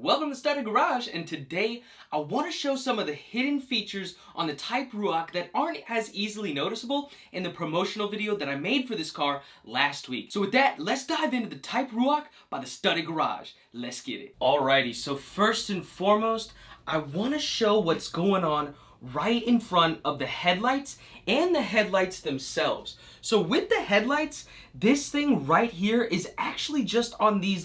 Welcome to Type Garage, and today I want to show some of the hidden features on the Type Ruach that aren't as easily noticeable in the promotional video that I made for this car last week. So with that, let's dive into the Type Ruach by the Type Garage. Let's get it. Alrighty, so first and foremost, I want to show what's going on right in front of the headlights and the headlights themselves. So with the headlights, this thing right here is actually just on these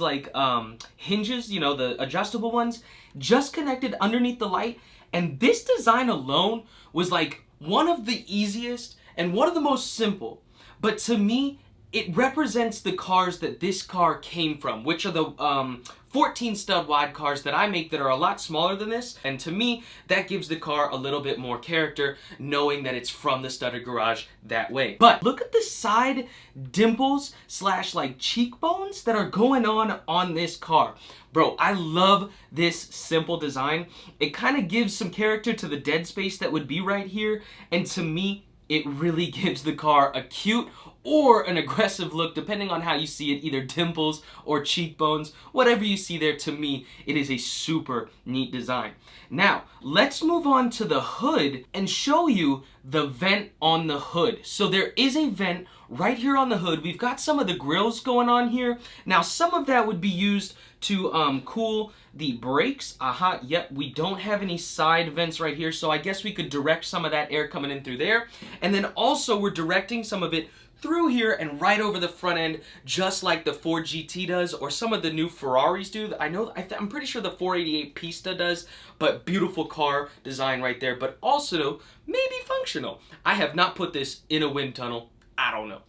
hinges, you know, the adjustable ones, just connected underneath the light. And this design alone was like one of the easiest and one of the most simple. But to me, it represents the cars that this car came from, which are the 14 stud wide cars that I make that are a lot smaller than this. And to me, that gives the car a little bit more character, knowing that it's from the Type Garage that way. But look at the side dimples slash like cheekbones that are going on this car. Bro, I love this simple design. It kind of gives some character to the dead space that would be right here. And to me, it really gives the car a cute or an aggressive look, depending on how you see it, either dimples or cheekbones, whatever you see there. To me, it is a super neat design. Now, let's move on to the hood and show you the vent on the hood. So there is a vent right here on the hood. We've got some of the grills going on here. Now, some of that would be used to cool the brakes. Yep, we don't have any side vents right here, so I guess we could direct some of that air coming in through there. And then also we're directing some of it through here and right over the front end, just like the Ford GT does, or some of the new Ferraris do. I'm pretty sure the 488 Pista does, but beautiful car design right there, but also maybe functional. I have not put this in a wind tunnel. I don't know.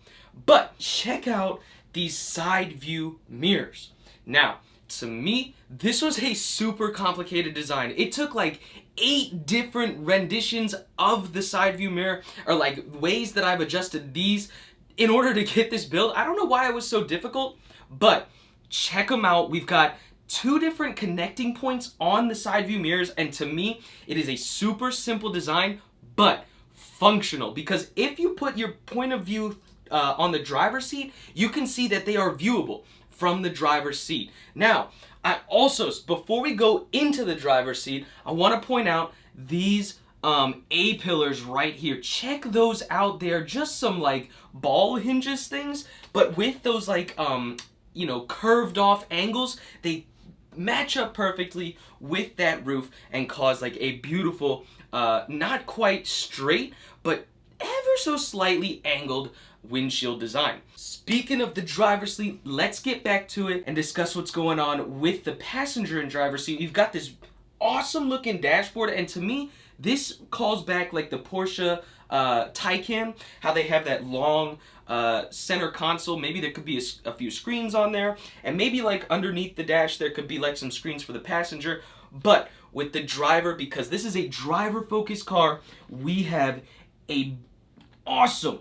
But check out these side view mirrors. Now, to me, this was a super complicated design. It took like 8 different renditions of the side view mirror, or like ways that I've adjusted these in order to get this build. I don't know why it was so difficult, but check them out. We've got 2 different connecting points on the side view mirrors, and to me, it is a super simple design, but functional, because if you put your point of view on the driver's seat, you can see that they are viewable from the driver's seat. Now, I also, before we go into the driver's seat, I want to point out these A-pillars right here. Check those out. They're just some like ball hinges things, but with those like, you know, curved off angles, they match up perfectly with that roof and cause like a beautiful, not quite straight, but ever so slightly angled windshield design. Speaking of the driver's seat, let's get back to it and discuss what's going on with the passenger and driver's seat. You've got this awesome looking dashboard, and to me, this calls back like the Porsche Taycan, how they have that long center console. Maybe there could be a few screens on there, and maybe like underneath the dash there could be like some screens for the passenger. But with the driver, because this is a driver focused car, we have a awesome,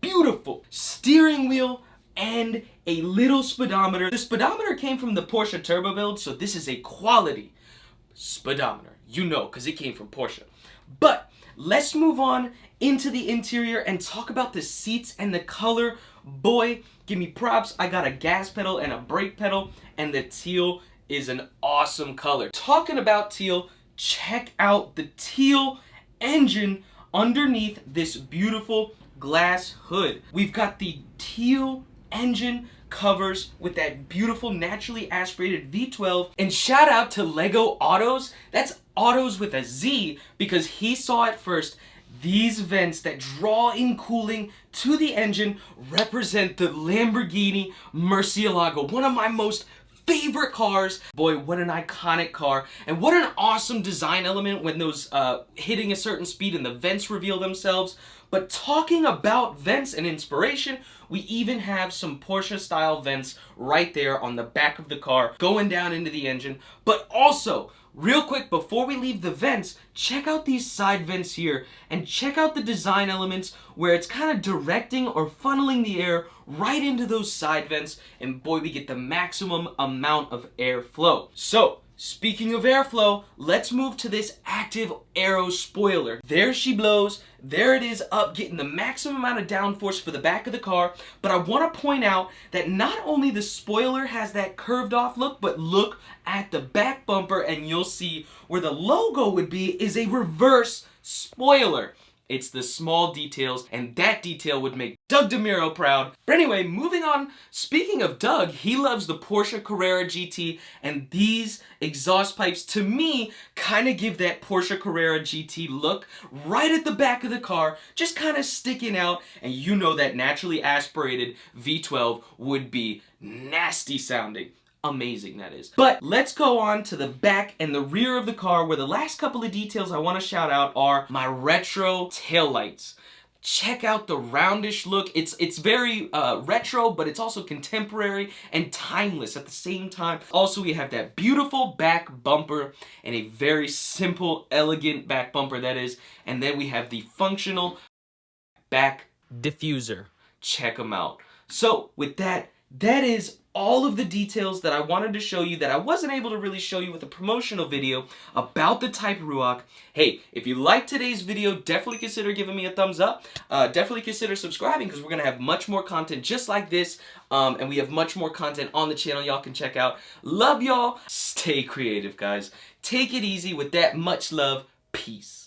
beautiful steering wheel and a little speedometer. The speedometer came from the Porsche turbo build, so this is a quality speedometer, you know, because it came from Porsche. But let's move on into the interior and talk about the seats and the color. Boy, give me props. I got a gas pedal and a brake pedal, and the teal is an awesome color. Talking about teal, check out the teal engine underneath this beautiful glass hood. We've got the teal engine covers with that beautiful naturally aspirated V12, and shout out to Lego Autos. That's Autos with a Z, because he saw it first. These vents that draw in cooling to the engine represent the Lamborghini Murcielago, one of my most favorite cars. Boy, what an iconic car, and what an awesome design element when those hitting a certain speed and the vents reveal themselves. But talking about vents and inspiration, we even have some Porsche style vents right there on the back of the car going down into the engine. But also, real quick, before we leave the vents, check out these side vents here and check out the design elements where it's kind of directing or funneling the air right into those side vents, and boy, we get the maximum amount of airflow. So Speaking of airflow, let's move to this active aero spoiler. There she blows. There it is up, getting the maximum amount of downforce for the back of the car. But I want to point out that not only the spoiler has that curved off look, but look at the back bumper and you'll see where the logo would be is a reverse spoiler. It's the small details, and that detail would make Doug DeMuro proud. But anyway, moving on. Speaking of Doug, he loves the Porsche Carrera GT, and these exhaust pipes, to me, kind of give that Porsche Carrera GT look right at the back of the car, just kind of sticking out, and you know that naturally aspirated V12 would be nasty sounding. Amazing, that is. But let's go on to the back and the rear of the car, where the last couple of details I want to shout out are my retro taillights. Check out the roundish look. It's very retro, but it's also contemporary and timeless at the same time. Also, we have that beautiful back bumper and a very simple, elegant back bumper, that is. And then we have the functional back diffuser. Check them out. So with that, that is all of the details that I wanted to show you that I wasn't able to really show you with a promotional video about the Type Ruach. Hey, if you liked today's video, definitely consider giving me a thumbs up. Definitely consider subscribing, because we're going to have much more content just like this. And we have much more content on the channel y'all can check out. Love y'all. Stay creative, guys. Take it easy. With that, much love. Peace.